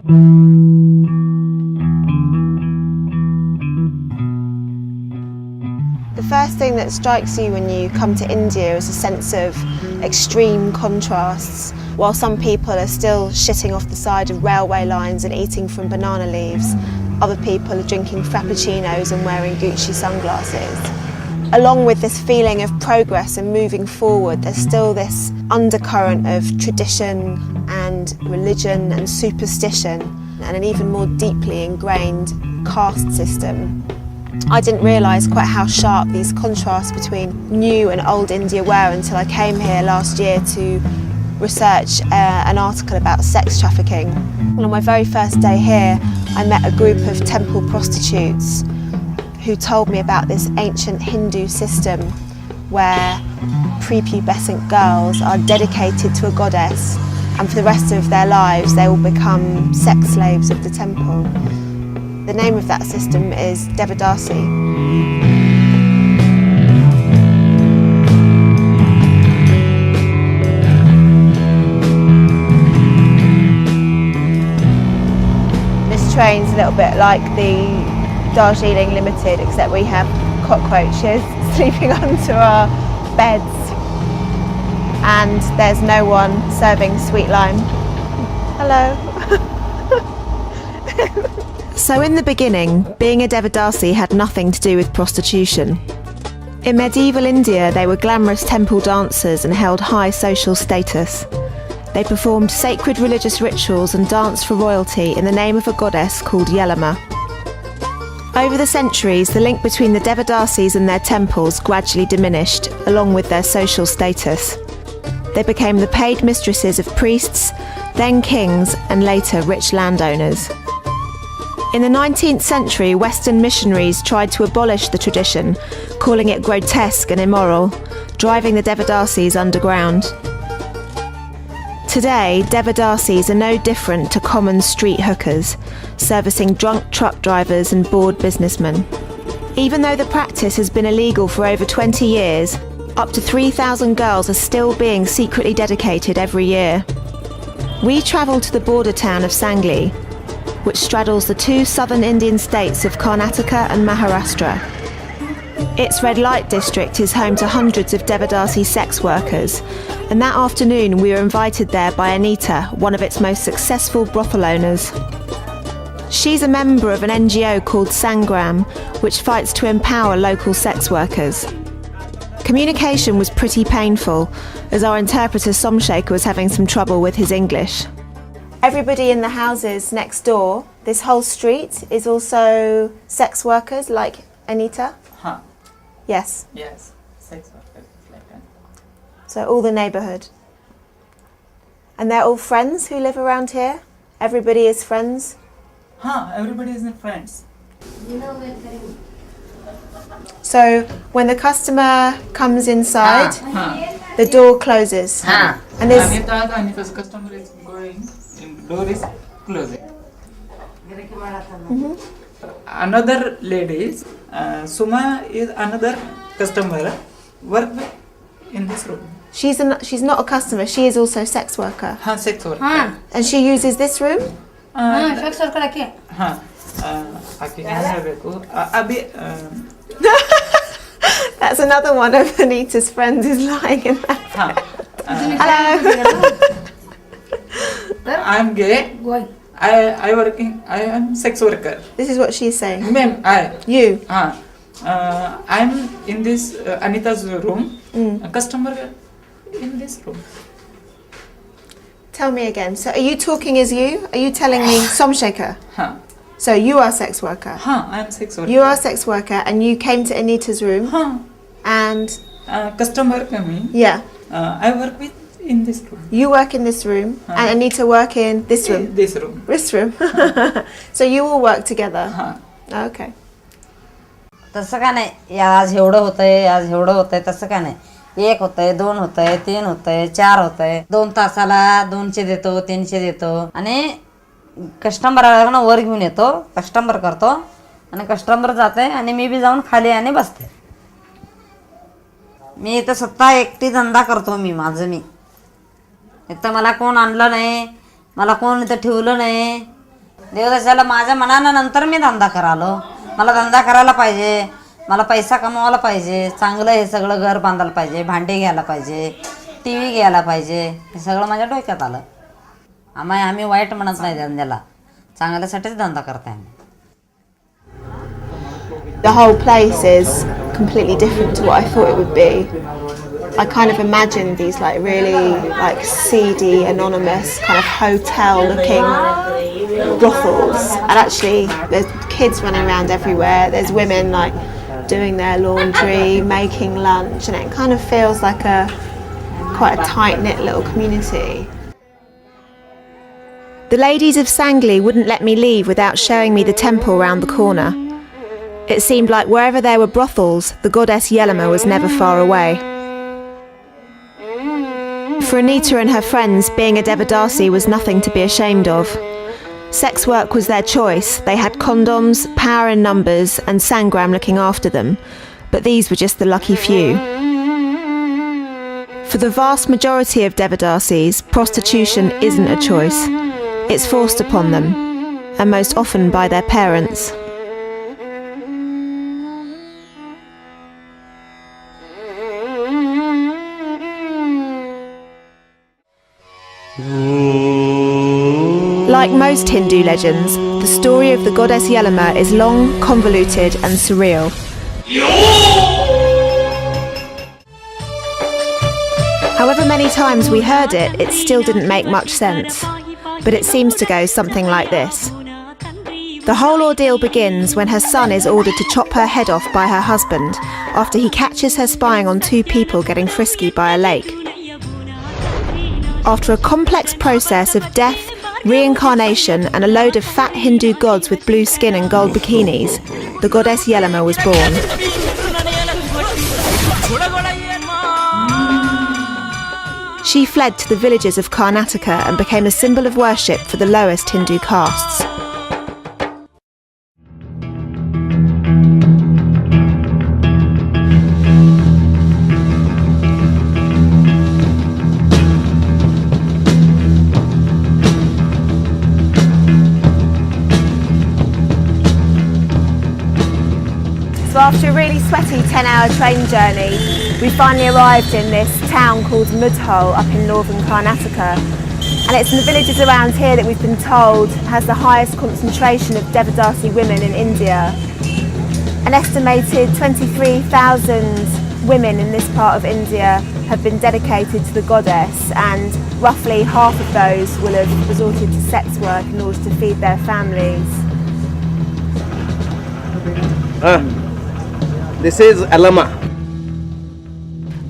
The first thing that strikes you when you come to India is a sense of extreme contrasts. While some people are still shitting off the side of railway lines and eating from banana leaves, other people are drinking frappuccinos and wearing Gucci sunglasses. Along with this feeling of progress and moving forward, there's still this undercurrent of tradition and religion and superstition and an even more deeply ingrained caste system. I didn't realise quite how sharp these contrasts between new and old India were until I came here last year to research an article about sex trafficking. And on my very first day here, I met a group of temple prostitutes who told me about this ancient Hindu system where prepubescent girls are dedicated to a goddess, and for the rest of their lives they will become sex slaves of the temple. The name of that system is Devadasi. This train's a little bit like the Darjeeling Limited, except we have cockroaches sleeping under our beds and there's no one serving sweet lime. Hello. So in the beginning, being a Devadasi had nothing to do with prostitution. In medieval India, they were glamorous temple dancers and held high social status. They performed sacred religious rituals and danced for royalty in the name of a goddess called Yelama. Over the centuries, the link between the Devadasis and their temples gradually diminished, along with their social status. They became the paid mistresses of priests, then kings, and later rich landowners. In the 19th century, Western missionaries tried to abolish the tradition, calling it grotesque and immoral, driving the Devadasis underground. Today, Devadasis are no different to common street hookers, servicing drunk truck drivers and bored businessmen. Even though the practice has been illegal for over 20 years, up to 3,000 girls are still being secretly dedicated every year. We travelled to the border town of Anglais, which straddles the two southern Indian states of Karnataka and Maharashtra. Its red light district is home to hundreds of Devadasi sex workers, and that afternoon we were invited there by Anita, one of its most successful brothel owners. She's a member of an NGO called Sangram, which fights to empower local sex workers. Communication was pretty painful, as our interpreter Somshaker was having some trouble with his English. Everybody in the houses next door, this whole street, is also sex workers like Anita? Huh. Yes. Yes, sex workers like that. So all the neighbourhood. And they're all friends who live around here? Everybody is friends? Huh, everybody is friends. So when the customer comes inside, the door closes. And there's Anita's customer is going, and door is closing. Another lady, Suma is another customer, work in this room. she's not a customer, she is also a sex worker. Sex worker. And she uses this room? sex worker ake. That's another one of Anita's friends is lying in that. Hello. I am gay. I am sex worker. This is what she's saying. Ma'am, You. I am in this Anita's room. A customer in this room. Tell me again. So are you talking as you? Are you telling me Somshaker? So you are a sex worker? I am sex worker. You are a sex worker and you came to Anita's room and... customer coming. Yeah. I work with in this room. You work in this room and Anita work in this room? This room. This room. So you all work together? Okay. तसं का नाही आज एवढं होतंय आज एवढं होतंय तसं का नाही एक होतंय दोन होतंय तीन होतंय चार होतंय 2 तासाला 200 देतो 300 देतो आणि कस्टमरला वर घेऊन येतो कस्टमर करतो आणि कस्टमर जाते आणि मी बी जाऊन खाली आणि बसते मी इथं स्वतः एकटी धंदा करतो मी माझं मी इथं मला कोण आणलं नाही मला कोण इथं ठेवलं नाही देवदशाला माझ्या मनानं नंतर मी धंदा करालो. मला धंदा करायला पाहिजे, मला पैसा कमवायला पाहिजे, चांगलं हे सगळं घर बांधायला पाहिजे, भांडे घ्यायला पाहिजे, टी व्ही घ्यायला पाहिजे, हे सगळं माझ्या डोक्यात आलं. आम्ही वाईट म्हणत नाही धंद्याला, चांगल्यासाठीच धंदा करते आम्ही. The whole place is completely different to what I thought it would be. I kind of imagined these like really like seedy, anonymous kind of hotel-looking brothels, and actually there's kids running around everywhere. There's women like doing their laundry, making lunch, and it kind of feels like quite a tight-knit little community. The ladies of Anglais wouldn't let me leave without showing me the temple round the corner. It seemed like wherever there were brothels, the goddess Yelima was never far away. For Anita and her friends, being a Devadasi was nothing to be ashamed of. Sex work was their choice. They had condoms, power in numbers, and Sangram looking after them. But these were just the lucky few. For the vast majority of Devadasis, prostitution isn't a choice. It's forced upon them, and most often by their parents. Like most Hindu legends, the story of the goddess Yelima is long, convoluted and surreal. However many times we heard it, it still didn't make much sense. But it seems to go something like this. The whole ordeal begins when her son is ordered to chop her head off by her husband after he catches her spying on two people getting frisky by a lake. After a complex process of death, reincarnation and a load of fat Hindu gods with blue skin and gold bikinis, the goddess Yelima was born. She fled to the villages of Karnataka and became a symbol of worship for the lowest Hindu castes. So after a really sweaty 10-hour train journey, we finally arrived in this town called Mudhol up in northern Karnataka. And it's in the villages around here that we've been told has the highest concentration of Devadasi women in India. An estimated 23,000 women in this part of India have been dedicated to the goddess, and roughly half of those will have resorted to sex work in order to feed their families. This is Alama.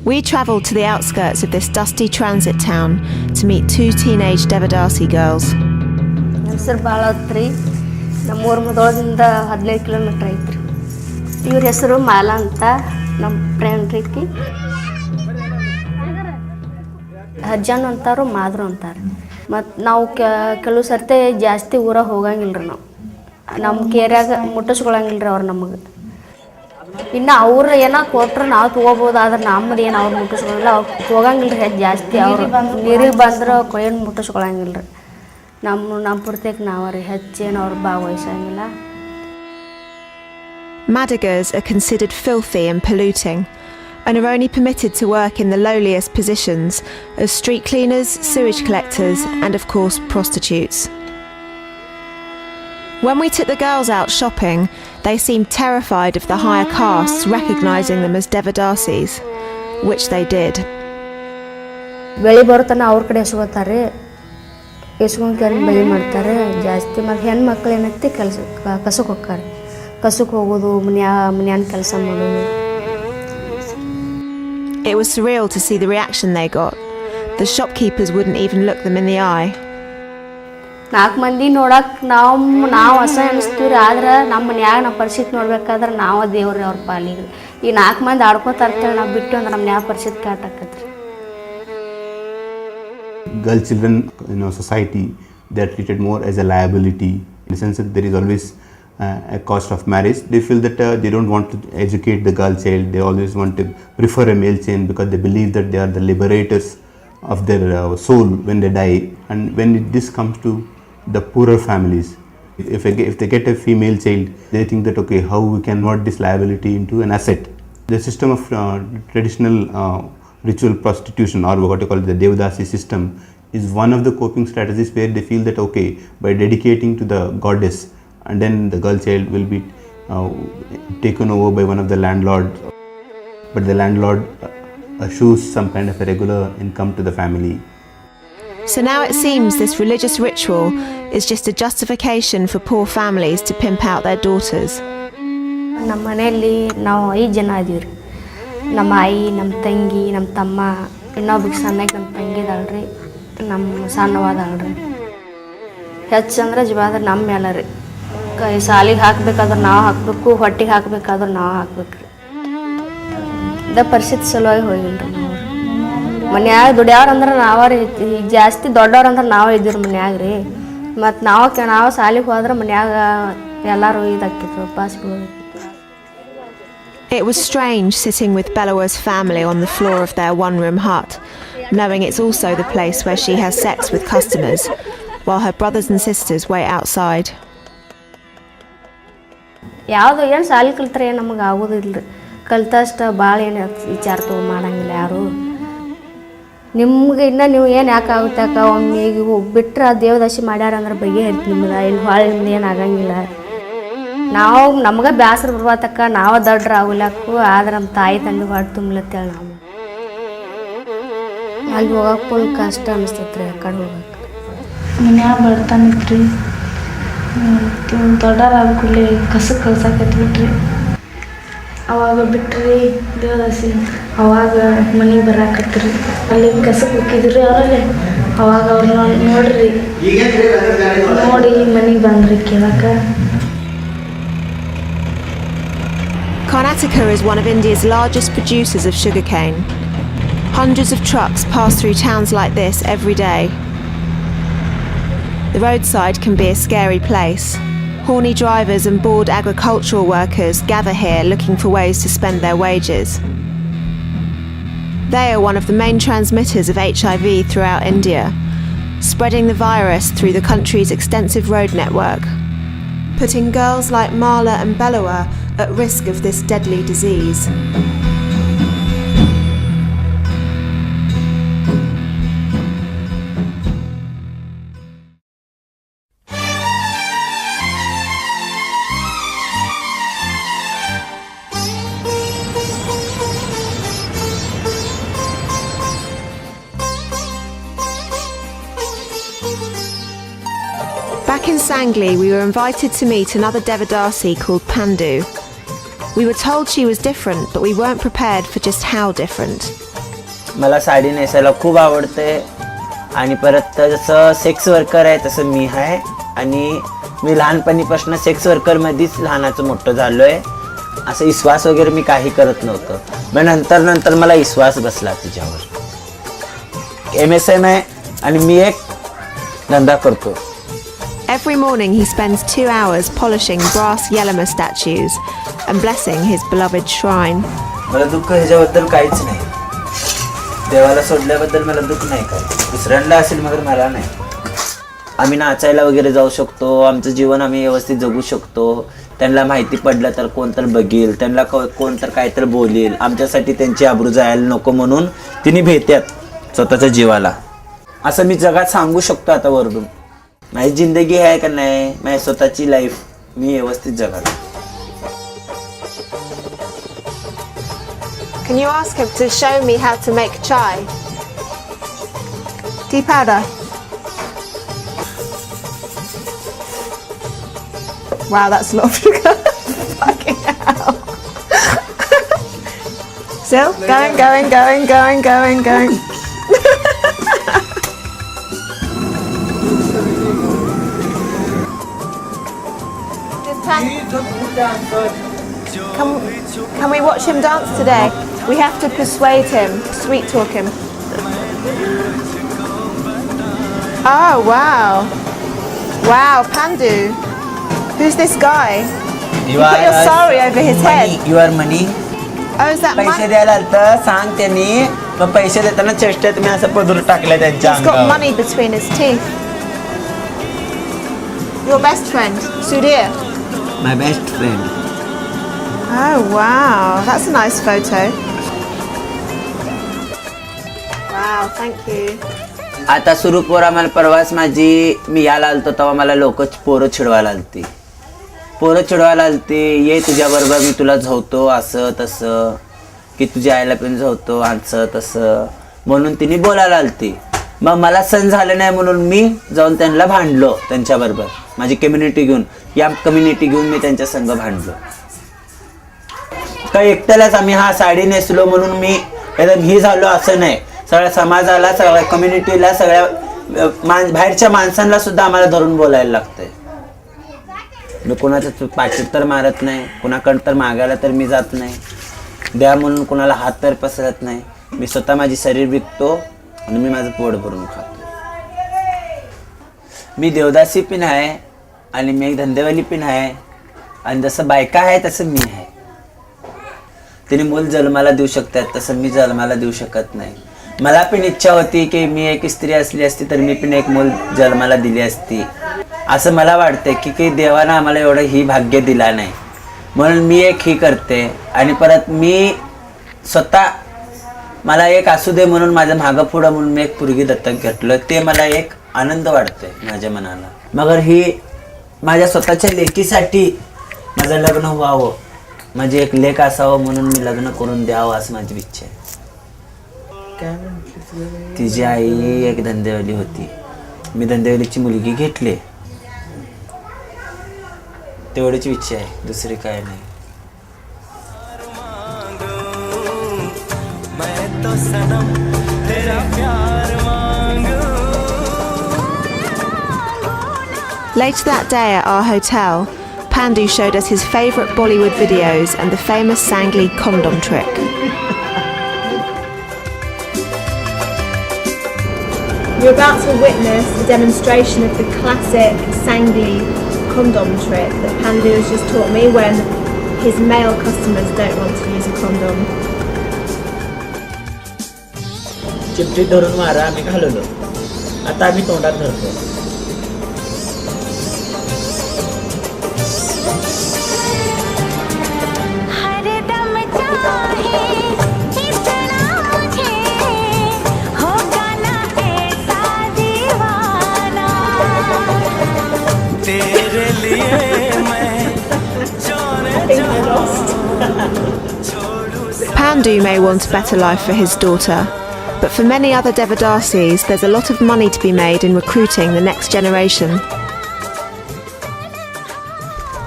We travelled to the outskirts of this dusty transit town to meet two teenage Devadasi girls. ನನ್ನ ಹೆಸರು ಬಾಳತ್ರಿ. ನಮ್ಮೂರ ಮುದೋಳದಿಂದ 15 kilometre ಐತ್ರಿ. ಇವ್ರ ಹೆಸರು ಮಾಲಾ ಅಂತ, ನಮ್ಮ friend ರೀತಿ. ಅಜ್ಜನ್ ಅಂತಾರು, ಮಾದ್ರು ಅಂತಾರೆ. ಮತ್ತು ನಾವು ಕೆಲವು ಸರ್ತಿ ಜಾಸ್ತಿ ಊರಾಗ ಹೋಗಂಗಿಲ್ಲ ರೀ. ನಮ್ಮ ಕೇರ್ಯಾಗ ಮುಟ್ಟಿಸ್ಕೊಳಂಗಿಲ್ಲ ರೀ ಅವ್ರು ನಮಗೆ. ಇನ್ನು ಅವ್ರು ಏನೋ ಕೊಟ್ರೆ ನಾವು ತೊಗೋಬೋದು, ಆದ್ರೆ ನಮ್ಮದು ಏನು ಅವ್ರು ಮುಟ್ಟಿಸ್ಕೊಳ್ಳಲ್ಲ. ಅವ್ರು ಹೋಗಂಗಿಲ್ಲ ರೀ ಜಾಸ್ತಿ. ಅವ್ರು ನೀರಿಗೆ ಬಂದ್ರೆ ಏನು ಮುಟ್ಟಿಸ್ಕೊಳಂಗಿಲ್ಲ ರೀ. ನಮ್ಮ ಪೂರ್ತಿಗೆ ನಾವು ರೀ ಹೆಚ್ಚೇನು ಅವ್ರು ಭಾಗವಹಿಸಂಗಿಲ್ಲ. Madigas are considered filthy and polluting, and are only permitted to work in the lowliest positions as street cleaners, sewage collectors, and of course prostitutes. When we took the girls out shopping, they seemed terrified of the higher castes recognising them as Devadasis, which they did. ಬೆಳೆ ಬರುತ್ತಾನ ಅವ್ರ ಕಡೆ ಎಸ್ಕೊತಾರೆ, ಎಸ್ಕೊಂಡು ಬೆಳೆ ಮಾಡ್ತಾರೆ ಜಾಸ್ತಿ. ಮತ್ತು ಹೆಣ್ಮಕ್ಳು ಏನೈತಿ ಕಸಕ್ಕೆ ಹೋಗ್ತಾರೆ. ಕಸಕ್ಕೆ ಹೋಗೋದು, ಮನ್ಯಾನ ಕೆಲಸ ಮಾಡೋದು. It was surreal to see the reaction they got. The shopkeepers wouldn't even look them in the eye. 4 ಮಂದಿ ನೋಡಕ್ಕೆ ನಾವು ಅಸಹ್ಯ ಅನಿಸ್ತೀವಿ ರೀ. ಆದ್ರೆ ನಮ್ಮ ಮನ್ಯಾಗ ನಮ್ಮ ಪರಿಸ್ಥಿತಿ ನೋಡ್ಬೇಕಾದ್ರೆ ನಾವು ದೇವ್ರಿ ಅವ್ರ ಪಾಲಿಗೆ. ಈ 4 ಮಂದಿ ಆಡ್ಕೋತಾ ಇರ್ತೇವೆ, ನಾವು ಬಿಟ್ಟು ಅಂದ್ರೆ ನಮ್ಮ ಯಾವ ಪರಿಸ್ಥಿತಿ ಕಾಟಾಕತ್ರಿ. Girl children in our society, they are treated more as a liability, in the sense that there is always a cost of marriage. They feel that they don't want to educate the girl child. They always want to prefer a male child because they believe that they are the liberators of their soul when they die. And when this comes to the poorer families, If they get a female child, they think that okay, how we can convert this liability into an asset. The system of traditional ritual prostitution, or what you call the Devdasi system, is one of the coping strategies where they feel that okay, by dedicating to the goddess, and then the girl child will be taken over by one of the landlords, but the landlord assures some kind of a regular income to the family. So now it seems this religious ritual is just a justification for poor families to pimp out their daughters. ನಮ್ಮ ಮನೆಯಲ್ಲಿ ನಾವು 5 ಜನ ಇದೀವಿ ರೀ. ನಮ್ಮ ಆಯಿ, ನಮ್ಮ ತಂಗಿ, ನಮ್ಮ ತಮ್ಮ, ಇನ್ನೊಬ್ಬಕ್ಕೆ ಸಣ್ಣಗೆ ನಮ್ಮ ತಂಗಿ ಇದಾಳ್ರಿ, ನಮ್ಮ ಸಣ್ಣವಾದಳ್ರಿ. ಹೆಚ್ಚಂದ್ರೆ ಜವಾಬ್ದಾರಿ ನಮ್ಮ ಮೇಲೆ ರೀ. ಸಾಲಿಗೆ ಹಾಕ್ಬೇಕಾದ್ರೆ ನಾವು ಹಾಕಬೇಕು, ಹೊಟ್ಟಿಗೆ ಹಾಕ್ಬೇಕಾದ್ರೆ ನಾವು ಹಾಕ್ಬೇಕು ರೀ. ಇದ ಪರಿಸ್ಥಿತಿ ಸಲುವಾಗಿ ಹೋಗಿಲ್ಲ ರೀ ನಾವು. ಮನ್ಯಾಗ ದುಡಿಯವ್ರು ಅಂದ್ರೆ ನಾವೇ ರೀ, ಈಗ ಜಾಸ್ತಿ ದೊಡ್ಡವ್ರು ಅಂದ್ರೆ ನಾವೇ ಇದ್ದೀವಿ ಮನ್ಯಾಗ ರೀ. ಮತ್ತು ನಾವು ಸಾಲಿಗೆ ಹೋದ್ರೆ ಮನ್ಯಾಗ ಎಲ್ಲರೂ ಇದಾಕಿತ್ತು, ಉಪವಾಸ ಬೀಳೋದು. It was strange sitting with Bellawa's family on the floor of their one-room hut, knowing it's also the place where she has sex with customers, while her brothers and sisters wait outside. ಯಾವುದು ಏನು ಸಾಲಿ ಕಲ್ತ್ರೆ ಏನು ನಮಗೆ ಆಗೋದಿಲ್ಲ ರೀ. ಕಲ್ತಷ್ಟು ಭಾಳ ಏನು ವಿಚಾರ ಮಾಡಂಗಿಲ್ಲ ಯಾರು. ನಿಮ್ಗೆ ಇನ್ನೂ ನೀವು ಏನು ಯಾಕೆ ಆಗುತ್ತೆ ಅಕ್ಕ, ಒಮ್ಮೆ ಈಗ ಬಿಟ್ಟರೆ ದೇವದಾಸಿ ಮಾಡ್ಯಾರ ಅಂದ್ರೆ ಬಗೆಹರಿತು ನಿಮ್ದು, ಇಲ್ಲಿ ಹೊಳೆ ನಿಮ್ದು ಏನು ಆಗಂಗಿಲ್ಲ. ನಾವು ನಮ್ಗೆ ಬೇಸರ ಬರ್ಬಾತಕ್ಕ, ನಾವು ದೊಡ್ಡರ ಆಗಲಕ್ಕು, ಆದ್ರೆ ನಮ್ಮ ತಾಯಿ ತಂದೆ ಹೊಟ್ಟೆ ತುಂಬಲತ್ತೇಳಿ ನಾವು ಅಲ್ಲಿ ಹೋಗಕ್ಕೆ ಫುಲ್ ಕಷ್ಟ ಅನಿಸ್ತೈತೆ ರೀ. ಆ ಕಡೆ ಹೋಗಕ್ಕೆ ಮನ್ಯಾಗ ಬರ್ತಾನಿತ್ರಿ, ದೊಡ್ಡರಾದ ಕೂಡಲೇ ಕಸಕ್ಕೆ ಕಳ್ಸಾಕತ್ಬಿಟ್ರಿ. ಅವಾಗ ಬಿಟ್ರಿ ದೇವದಾಸಿ, ಅವಾಗ ಮನೆಗೆ ಬರಾಕತ್ರಿ. ಅಲ್ಲಿ ಕಸಕ್ಕೆ ಹೋಗಿದ್ರಿ ಅವರಲ್ಲಿ. ಅವಾಗ ಅವ್ರನ್ನ ನೋಡ್ರಿ, ನೋಡಿ ಮನೆಗೆ ಬಂದ್ರಿ ಕೇಳಕ್ಕೆ. Karnataka is one of India's largest producers of sugarcane. Hundreds of trucks pass through towns like this every day. The roadside can be a scary place. Horny drivers and bored agricultural workers gather here looking for ways to spend their wages. They are one of the main transmitters of HIV throughout India, spreading the virus through the country's extensive road network, putting girls like Mala and Bellawa at risk of this deadly disease. Back in Anglais, we were invited to meet another Devadasi called Pandu. We were told she was different, but we weren't prepared for just how different. मला साडी नेसायला खूप आवडते आणि परत जसं sex worker आहे तसं मी आहे आणि मी लहानपणीपासून सेक्स वर्करमध्येच लहानाचं मोठं झालो आहे. असं विश्वास वगैरे मी काही करत नव्हतं, मग नंतर मला विश्वास बसला तिच्यावर. MSM आहे आणि मी एक धंदा करतो. Every morning he spends 2 hours polishing brass Yelama statues and blessing his beloved shrine. मला दुःख ह्याच्याबद्दल काहीच नाही. देवाला सोडल्याबद्दल मला दुःख नाही काय. दुसऱ्यांना असेल मगर मला नाही. आम्ही नाचायला वगैरे जाऊ शकतो, आमचं जीवन आम्ही व्यवस्थित जगू शकतो. त्यांना माहिती पडलं तर कोण तर बघेल, त्यांना कोण तर काय तर बोलेल. आमच्यासाठी त्यांची आबरू जायला नको म्हणून तिने भेटतात स्वतःच्या जीवाला. असं मी जगात सांगू शकतो आता वरडून. माझी जिंदगी आहे का नाही, माझी स्वतःची लाईफ मी व्यवस्थित जगाला. Can you ask him to show me how to make chai? Tea powder. Wow, that's a lot of sugar. Fucking hell. Still going. Can we watch him dance today? We have to persuade him, sweet talk him. Oh, wow. Wow, Pandu. Who's this guy? You put your sari over his head. You are money. Oh, is that पैसे money? द्यायला आलतं, सांग त्यांनी. मग पैसे देताना चेष्टेत मी असं पदर टाकलं त्यांच्या He's got अंगावर. money between his teeth. Your best friend, Sudhir. My best friend. Oh wow, that's a nice photo. Wow, thank you. आता सुरू पोरा मला परवाच मी याला आलतो तेव्हा मला लोक पोरं चिडवायला आलती ये तुझ्या बरोबर मी तुला झवतो असं तसं की तुझ्या आईला पण झवतो असं तसं म्हणून तिने बोलायला आलती. मग मला सण झालं नाही म्हणून मी जाऊन त्यांना भांडलो त्यांच्याबरोबर माझी कम्युनिटी घेऊन मी त्यांच्या संग भांडलो. काही एकट्यालाच आम्ही साडी नेसलो म्हणून मी एकदम ही झालो असं नाही. सगळ्या समाजाला सगळ्या कम्युनिटीला सगळ्या बाहेरच्या माणसांना सुद्धा आम्हाला धरून बोलायला लागतंय. मी कोणाचं पाकीट तर मारत नाही, कोणाकडं तर मागायला तर मी जात नाही, द्या म्हणून कोणाला हात तर पसरत नाही. मी स्वतः माझी शरीर विकतो आणि मी माझं पोट भरून खातो. मी देवदासी पण आहे आणि मी एक धंदेवाली पण आहे आणि जसं बायका आहे तसं मी आहे. तिने मूल जन्माला देऊ शकतात तसं मी जन्माला देऊ शकत नाही. मला पण इच्छा होती की मी एक स्त्री असली असती तर मी पण एक मूल जन्माला दिली असती असं मला वाटते की देवानं आम्हाला एवढं ही भाग्य दिला नाही म्हणून मी एक ही करते. आणि परत मी स्वतः मला एक असू दे म्हणून माझं मागं पुढं म्हणून मी एक पोरगी दत्तक घेतलं. ते मला एक आनंद वाटतोय माझ्या मनाला. मगर ही माझ्या स्वतःच्या लेकीसाठी माझं लग्न व्हावं, माझी एक लेक असावं म्हणून मी लग्न करून द्यावं असं माझी इच्छा आहे. तिची आई एक धंदेवाली होती, मी धंदेवालीची मुलगी घेतली. तेवढीच इच्छा आहे, दुसरी काय नाही. Later that day at our hotel, Pandu showed us his favourite Bollywood videos and the famous Anglais condom trick. You're about to witness a demonstration of the classic Anglais condom trick that Pandu has just taught me when his male customers don't want to use a condom. चिपटी धरून मारा आम्ही घालवलो. आता आम्ही तोंडात धरतो. Pandu may want a better life for his daughter, but for many other Devadasis, there's a lot of money to be made in recruiting the next generation.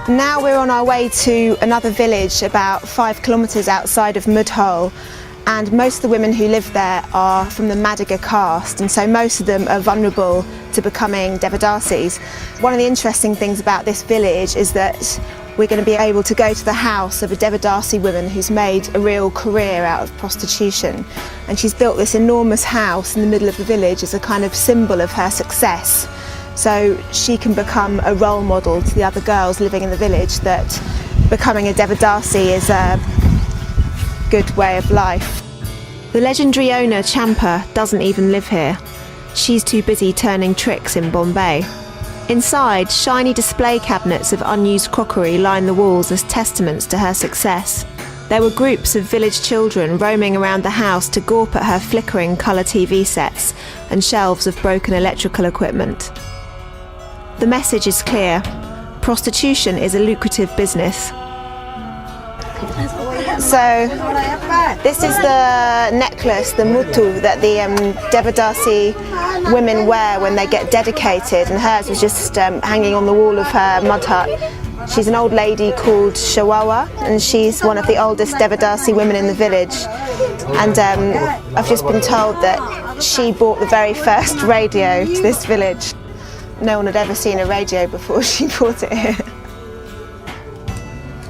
Now we're on our way to another village about 5 kilometres outside of Mudhol, and most of the women who live there are from the Madiga caste, and so most of them are vulnerable to becoming Devadasis. One of the interesting things about this village is that we're going to be able to go to the house of a Devadasi woman who's made a real career out of prostitution, and she's built this enormous house in the middle of the village as a kind of symbol of her success, so she can become a role model to the other girls living in the village that becoming a Devadasi is a good way of life. The legendary owner Champa doesn't even live here. She's too busy turning tricks in Bombay. Inside, shiny display cabinets of unused crockery line the walls as testaments to her success. There were groups of village children roaming around the house to gawp at her flickering colour TV sets and shelves of broken electrical equipment. The message is clear: prostitution is a lucrative business. So, this is the necklace, the mutu, that the Devadasi women wear when they get dedicated, and hers was just hanging on the wall of her mud hut. She's an old lady called Shawawa, and she's one of the oldest Devadasi women in the village. And I've just been told that she bought the very first radio to this village. No one had ever seen a radio before she bought it here.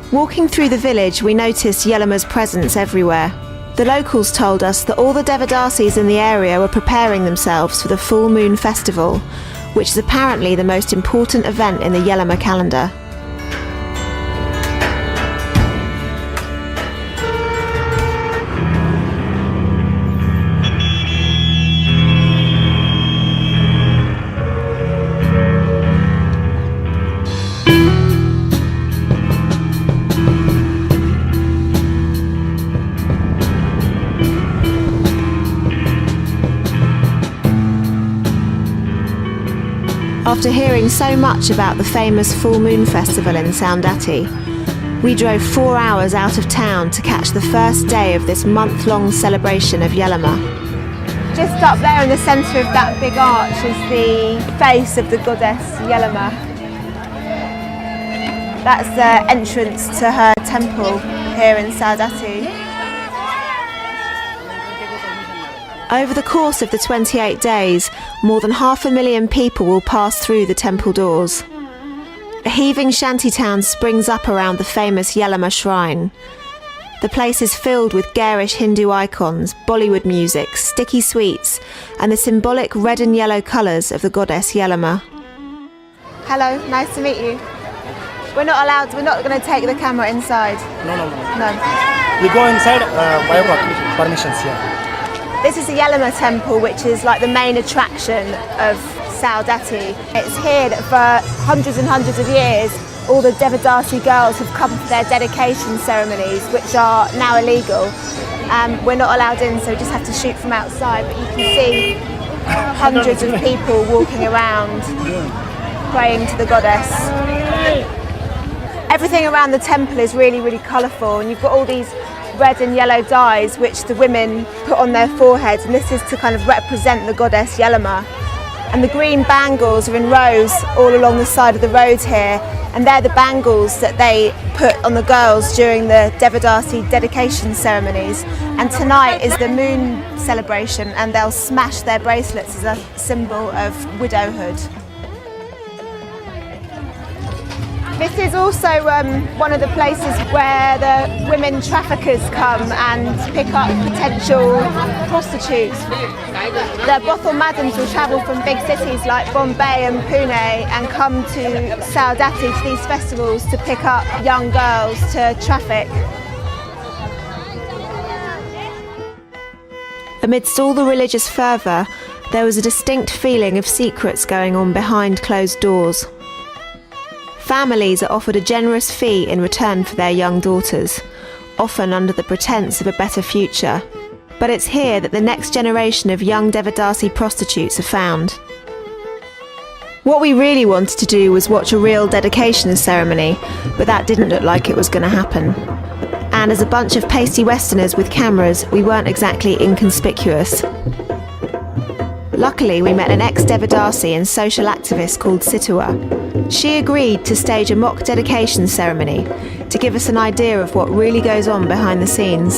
Walking through the village, we noticed Yelama's presence everywhere. The locals told us that all the Devadasis in the area were preparing themselves for the full moon festival, which is apparently the most important event in the Yelama calendar. After hearing so much about the famous Full Moon Festival in Saundatti, we drove 4 hours out of town to catch the first day of this month-long celebration of Yelama. Just up there in the centre of that big arch is the face of the goddess Yelama. That's the entrance to her temple here in Saundatti. Over the course of the 28 days, more than 500,000 people will pass through the temple doors. A heaving shantytown springs up around the famous Yelama shrine. The place is filled with garish Hindu icons, Bollywood music, sticky sweets, and the symbolic red and yellow colours of the goddess Yelama. Hello, nice to meet you. We're not going to take the camera inside. No. We go inside by permissions here. This is the Yelama temple, which is like the main attraction of Saundatti. It's here that for hundreds and hundreds of years, all the Devadasi girls have come for their dedication ceremonies, which are now illegal. We're not allowed in, so we just have to shoot from outside, but you can see hundreds of people walking around praying to the goddess. Everything around the temple is really, really colourful, and you've got all these red and yellow dyes which the women put on their foreheads, and this is to kind of represent the goddess Yelama. And the green bangles are in rows all along the side of the road here, and they're the bangles that they put on the girls during the Devadasi dedication ceremonies. And tonight is the moon celebration, and they'll smash their bracelets as a symbol of widowhood. This is also one of the places where the women traffickers come and pick up potential prostitutes. The brothel madams will travel from big cities like Bombay and Pune and come to Saundatti to these festivals to pick up young girls to traffic. Amidst all the religious fervour, there was a distinct feeling of secrets going on behind closed doors. Families are offered a generous fee in return for their young daughters, often under the pretence of a better future. But it's here that the next generation of young Devadasi prostitutes are found. What we really wanted to do was watch a real dedication ceremony, but that didn't look like it was going to happen. And as a bunch of pasty Westerners with cameras, we weren't exactly inconspicuous. Luckily, we met an ex-Devadasi and social activist called Situa. She agreed to stage a mock dedication ceremony to give us an idea of what really goes on behind the scenes.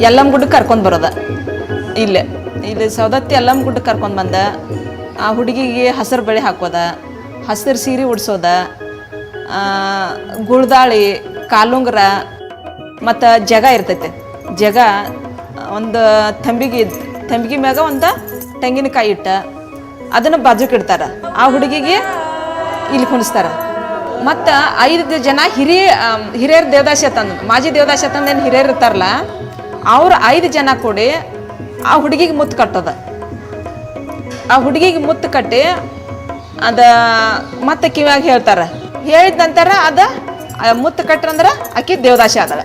Yellamma ಗುಡ್ಡಕ್ಕೆ ಕರ್ಕೊಂಡು ಬರೋದ ಇಲ್ಲಿ ಸೌದತ್ತಿ ಯಲ್ಲಮ್ಮ ಗುಡ್ಡಕ್ಕೆ ಕರ್ಕೊಂಡು ಬಂದ ಆ ಹುಡುಗಿಗೆ ಹಸಿರು ಬಳೆ ಹಾಕೋದ, ಹಸಿರು ಸೀರೆ ಉಡ್ಸೋದ, ಗುಳ್ದಾಳಿ, ಕಾಲುಂಗ್ರ ಮತ್ತು ಜಗ ಇರ್ತೈತೆ. ಜಗ ಒಂದು ತಂಬಿಗೆ ಮ್ಯಾಗ ಒಂದು ತೆಂಗಿನಕಾಯಿ ಇಟ್ಟ ಅದನ್ನು ಬಾಜುಕ್ಕೆ ಇಡ್ತಾರೆ. ಆ ಹುಡುಗಿಗೆ ಇಲ್ಲಿ ಕುಣಿಸ್ತಾರೆ. ಮತ್ತು 5 ಜನ ಹಿರಿಯರು ದೇವದಾಸಿ ತಂದು, ಮಾಜಿ ದೇವದಾಸಿ ತಂದೇನು ಹಿರಿಯರು ಇರ್ತಾರಲ್ಲ, ಅವ್ರು 5 ಜನ ಕೂಡಿ ಆ ಹುಡುಗಿಗೆ ಮುತ್ತು ಕಟ್ಟೋದ. ಆ ಹುಡುಗಿಗೆ ಮುತ್ತು ಕಟ್ಟಿ ಅದು ಮತ್ತೆ ಕಿವ್ಯಾಗ ಹೇಳ್ತಾರೆ. ಹೇಳಿದ ನಂತರ ಅದು ಮುತ್ತು ಕಟ್ಟಂದ್ರೆ ಆಕೆ ದೇವದಾಸಿ ಆದಳ.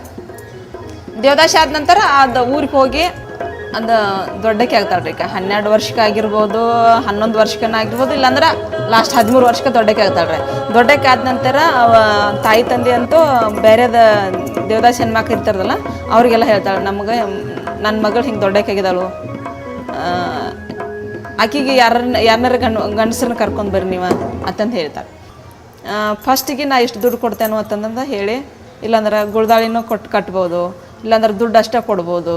ದೇವದಾಸಿ ಆದ ನಂತರ ಅದು ಊರಿಗೆ ಹೋಗಿ ಅದು ದೊಡ್ಡಕ್ಕೆ ಆಗ್ತಾಳೆ ರೀ. 12 ವರ್ಷಕ್ಕೆ ಆಗಿರ್ಬೋದು, 11 ವರ್ಷಕ್ಕನಾಗಿರ್ಬೋದು, ಇಲ್ಲಾಂದ್ರೆ ಲಾಸ್ಟ್ 13 ವರ್ಷಕ್ಕೆ ದೊಡ್ಡಕ್ಕೆ ಆಗ್ತಾಳೆ ರೀ. ದೊಡ್ಡಕ್ಕೆ ಆದ ನಂತರ ತಾಯಿ ತಂದೆ ಅಂತೂ ಬೇರೆದ ದೇವದಾಸಿ ಹೆಣ್ಮಕ್ಳು ಇರ್ತಾರಲ್ಲ ಅವ್ರಿಗೆಲ್ಲ ಹೇಳ್ತಾಳೆ, ನಮಗೆ ನನ್ನ ಮಗಳು ಹಿಂಗೆ ದೊಡ್ಡಕ್ಕೆ ಆಗಿದ್ದಾಳು, ಆಕೆಗೆ ಯಾರನ್ನಾರ ಗಂಡಸ್ರನ್ನ ಕರ್ಕೊಂಡು ಬರ್ರಿ ನೀವು ಅಂತಂದು ಹೇಳ್ತಾಳೆ. ಫಸ್ಟಿಗೆ ನಾ ಇಷ್ಟು ದುಡ್ಡು ಕೊಡ್ತೇನೋ ಅಂತಂದು ಹೇಳಿ, ಇಲ್ಲಾಂದ್ರೆ ಗುಳ್ದಾಳಿನೂ ಕಟ್ಬೋದು, ಇಲ್ಲಾಂದ್ರೆ ದುಡ್ಡು ಅಷ್ಟೇ ಕೊಡ್ಬೋದು,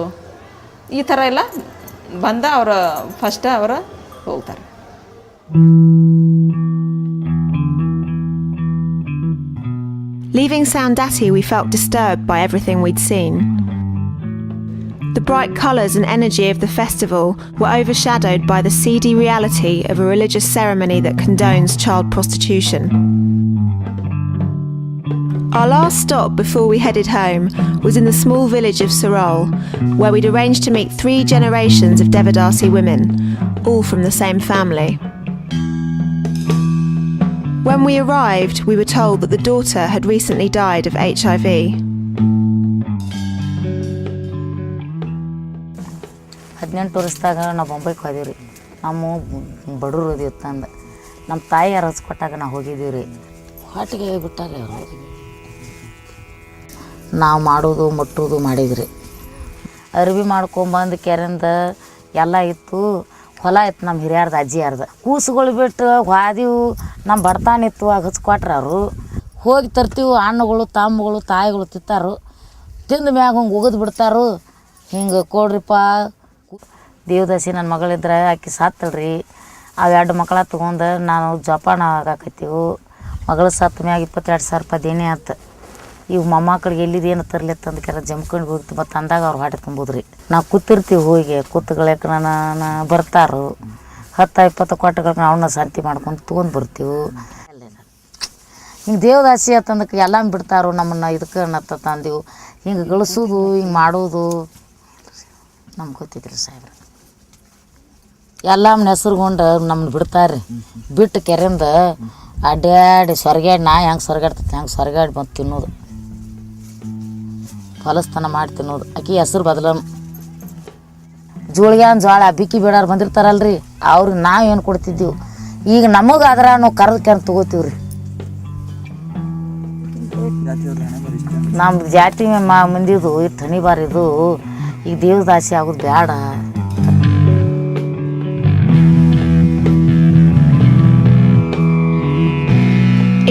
ಈ ಥರ ಎಲ್ಲ ಬಂದ ಫಸ್ಟ್ ಅವರು ಹೋಗ್ತಾರೆ. Leaving Saundatti, we felt disturbed by everything we'd seen. The bright colours and energy of the festival were overshadowed by the seedy reality of a religious ceremony that condones child prostitution. Our last stop before we headed home was in the small village of Sarol, where we'd arranged to meet 3 generations of Devadasi women, all from the same family. When we arrived, we were told that the daughter had recently died of HIV. ಹದಿನೆಂಟು ವರ್ಷದಾಗ ನಾವು ಬೊಂಬೈಗೆ ಹೋದೀವಿ ರೀ. ನಮ್ಮ ಬಡವರು ಇದೀವಿ ತಂದು ನಮ್ಮ ತಾಯಿ ಅರಸ್ ಕೊಟ್ಟಾಗ ನಾವು ಹೋಗಿದ್ದೀವಿ ರೀ ಹೊಟ್ಟಿಗೆ ಬಿಟ್ಟಾರೆ ಅವರು ನಾವು ಮಾಡೋದು ಮುಟ್ಟೋದು ಮಾಡಿದ್ರಿ ಅರ್ಬಿ ಮಾಡ್ಕೊಂಬಂದು ಕೆರೆಯಿಂದ ಎಲ್ಲ ಇತ್ತು ಹೊಲ ಇತ್ತು ನಮ್ಮ ಹಿರಿಯರ್ದು ಅಜ್ಜಿಯಾರ್ದು ಕೂಸುಗಳು ಬಿಟ್ಟು ಹಾದಿವು ನಮ್ಮ ಬಡತಾನ ಇತ್ತು ಆಗ ಹಚ್ಕೊಟ್ರು ಅವರು ಹೋಗಿ ತರ್ತೀವಿ ಹಣ್ಣುಗಳು ತಮ್ಮಗಳು ತಾಯಿಗಳು ತಿತ್ತಾರು ತಿಂದ ಮ್ಯಾಗ ಹಿಂಗೆ ಉಗಿದು ಬಿಡ್ತಾರು ಹಿಂಗೆ ಕೊಡ್ರಿಪ್ಪ ದೇವದಾಸಿ ನನ್ನ ಮಗಳಿದ್ರೆ ಆಕೆ ಸಾತ್ತಳ್ರಿ ಅವು 2 ಮಕ್ಕಳ ತೊಗೊಂಡು ನಾನು ಜಪಾನ ಆಗಾಕತ್ತೀವಿ ಮಗಳು ಸತ್ತ ಮ್ಯಾಗ 22,000 ರೂಪಾಯಿ ದೇಣಿ ಆಯ್ತು ಇವು ಮೊಮ್ಮಕ್ಳಿಗೆ ಎಲ್ಲಿದೇನು ತರ್ಲಿತ್ತಂದು ಕೆರ ಜಮ್ಕೊಂಡು ಹೋಗ್ತೀವಿ ಮತ್ತು ಅಂದಾಗ ಅವ್ರು ಹೊಟ್ಟೆ ತುಂಬೋದ್ರಿ ನಾವು ಕೂತಿರ್ತೀವಿ ಹೋಗಿ ಕೂತ್ಗಳಕ್ಕೆ ನಾನು ಬರ್ತಾರು 10-20 ಕೊಟ್ಟಗಳಿಗೆ ಅವನ್ನ ಸಂತಿ ಮಾಡ್ಕೊಂಡು ತೊಗೊಂಡು ಬರ್ತೀವಿ ಹಿಂಗೆ ದೇವದಾಸಿ ಅಂತಂದಕ್ಕೆ ಎಲ್ಲ ಬಿಡ್ತಾರೋ ನಮ್ಮನ್ನು ಇದಕ್ಕೆ ಅನ್ನತ್ತ ತಂದೆವು ಹಿಂಗೆ ಗಳಿಸೋದು ಹಿಂಗೆ ಮಾಡೋದು ನಮ್ಗೆ ಗೊತ್ತಿದ್ರಿ ಸಾಹೇಬ್ರ ಎಲ್ಲ ಹೆಸ್ರುಗೊಂಡು ನಮ್ಮನ್ನು ಬಿಡ್ತಾರೆ ಬಿಟ್ಟು ಕೆರೆಯಿಂದ ಅಡ್ಡಾಡಿ ಸೊರಗ್ಯಾಡಿ ನಾ ಹೆಂಗೆ ಸೊರಗಾಡ್ತೈತಿ ಹಂಗೆ ಸೊರಗಾಡಿ ಬಂದು ತಿನ್ನೋದು ಹೊಲಸ್ತನ ಮಾಡಿ ತಿನ್ನೋದು ಆಕೆ ಹೆಸ್ರು ಬದಲ ಜೋಳ ಬಿಕ್ಕಿ ಬೇಡಾರು ಬಂದಿರ್ತಾರಲ್ರಿ ಅವ್ರಿಗೆ ನಾವು ಏನು ಕೊಡ್ತಿದ್ದೀವಿ ಈಗ ನಮಗೆ ಆದ್ರೆ ನಾವು ಕರೆದು ತೊಗೋತೀವಿ ರೀ ನಮ್ಮ ಜಾತಿ ಮಂದಿದು ಇಟ್ಟು ಹನಿ ಬಾರಿದು ಈಗ ದೇವದಾಸಿ ಆಗೋದು ಬೇಡ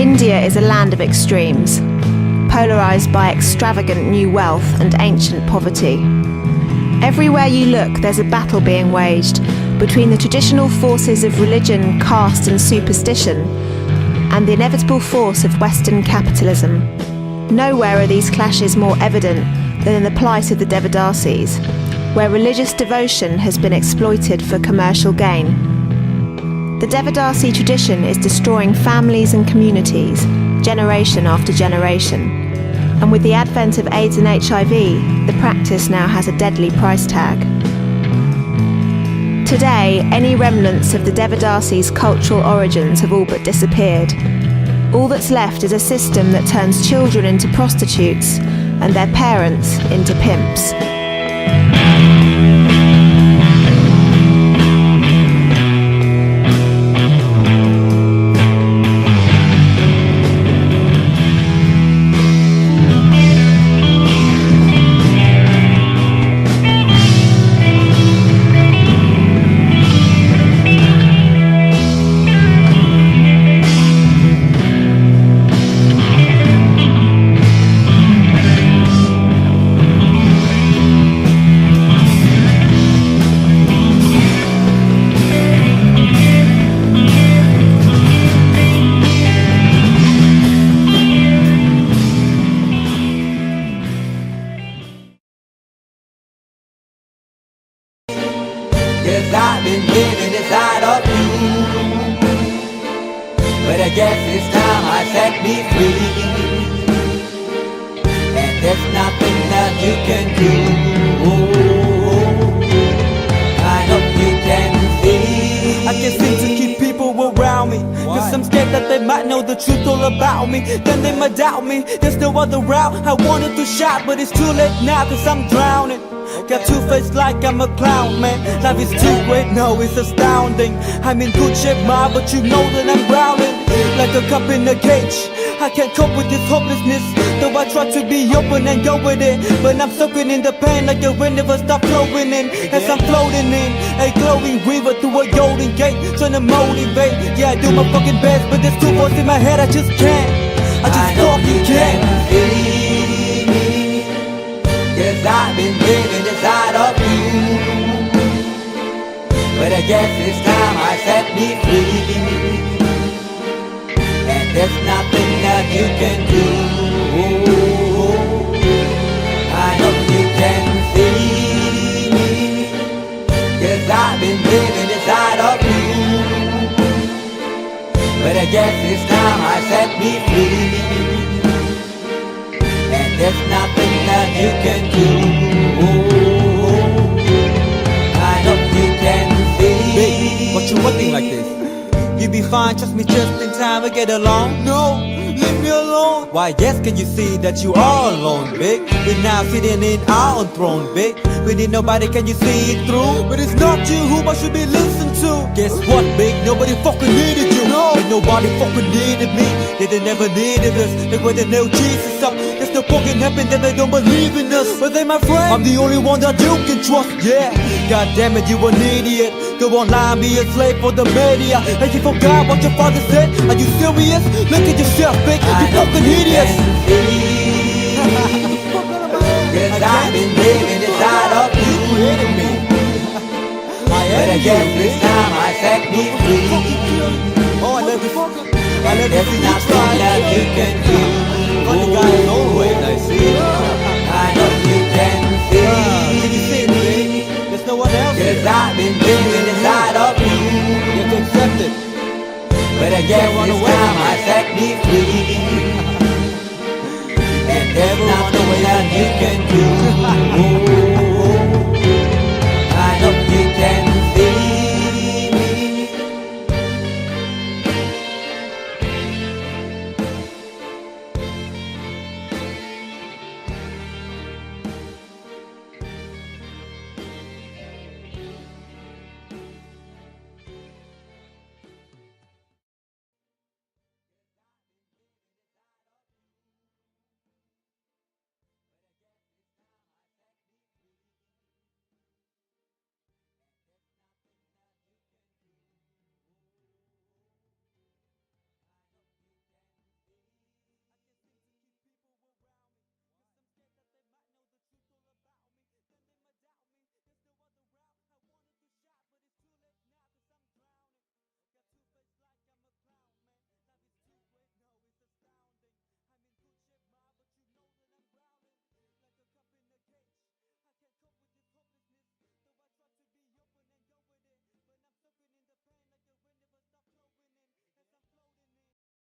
India is a land of extremes, polarised by extravagant new wealth and ancient poverty. Everywhere you look, there's a battle being waged between the traditional forces of religion, caste and superstition and the inevitable force of Western capitalism. Nowhere are these clashes more evident than in the plight of the Devadasis, where religious devotion has been exploited for commercial gain. The Devadasi tradition is destroying families and communities, generation after generation. And with the advent of AIDS and HIV, the practice now has a deadly price tag. Today, any remnants of the Devadasis' cultural origins have all but disappeared. All that's left is a system that turns children into prostitutes and their parents into pimps. Yes, I've been living inside of you, but I guess it's time I set me free, and there's nothing that you can do. I hope you can see. I can't seem to keep people around me, cause I'm scared that they might know the truth all about me. Then they might doubt me, there's no other route. I wanted to shout, but it's too late now, cause I'm drowning. Got two-faced like I'm a clown, man. Life is too great, no, it's astounding. I'm in good shape, ma, but you know that I'm drowning like a cup in a cage. I can't cope with this hopelessness, though I try to be open and go with it, but I'm soaking in the pain like the wind never stop flowing in. As I'm floating in a glowing river through a golden gate, trying to motivate. Yeah, I do my fucking best, but there's two voices in my head, I just can't. I just fucking can't. Yes, I've been living inside of you, but I guess it's time I set me free, and there's nothing that you can do. I hope you can see. Yes, I've been living inside of you, but I guess it's time I set me free, and there's nothing that you can do. I hope you can see. Baby, what you looking like this? You be fine, trust me, just in time we get along. No, leave me alone. Why yes, can you see that you are alone, big? We're now sitting in our own throne, big. We need nobody, can you see it through? But it's not you who I should be listening to. too. Guess what, big? Nobody fucking needed you. No. Ain't nobody fucking needed me. Yeah, they never needed us. They were the nail Jesus up. There's no fucking heaven, then they don't believe in us. But they my friend, I'm the only one that you can trust. Yeah, god damn it, you an idiot. Go online, be a slave for the media. And you forgot what your father said. Are you serious? Look at yourself, big. You fucking idiots. Cause I've been living inside of you. But I guess this time I set me free. Oh, I love you. I love There's nothing that you can do. Fucking guy is always I see. I know you can see. Can you see it, baby? There's no one else. Cause I've been living inside of you. You have to accept it. But I guess this time I set me free. And there's nothing that you can do.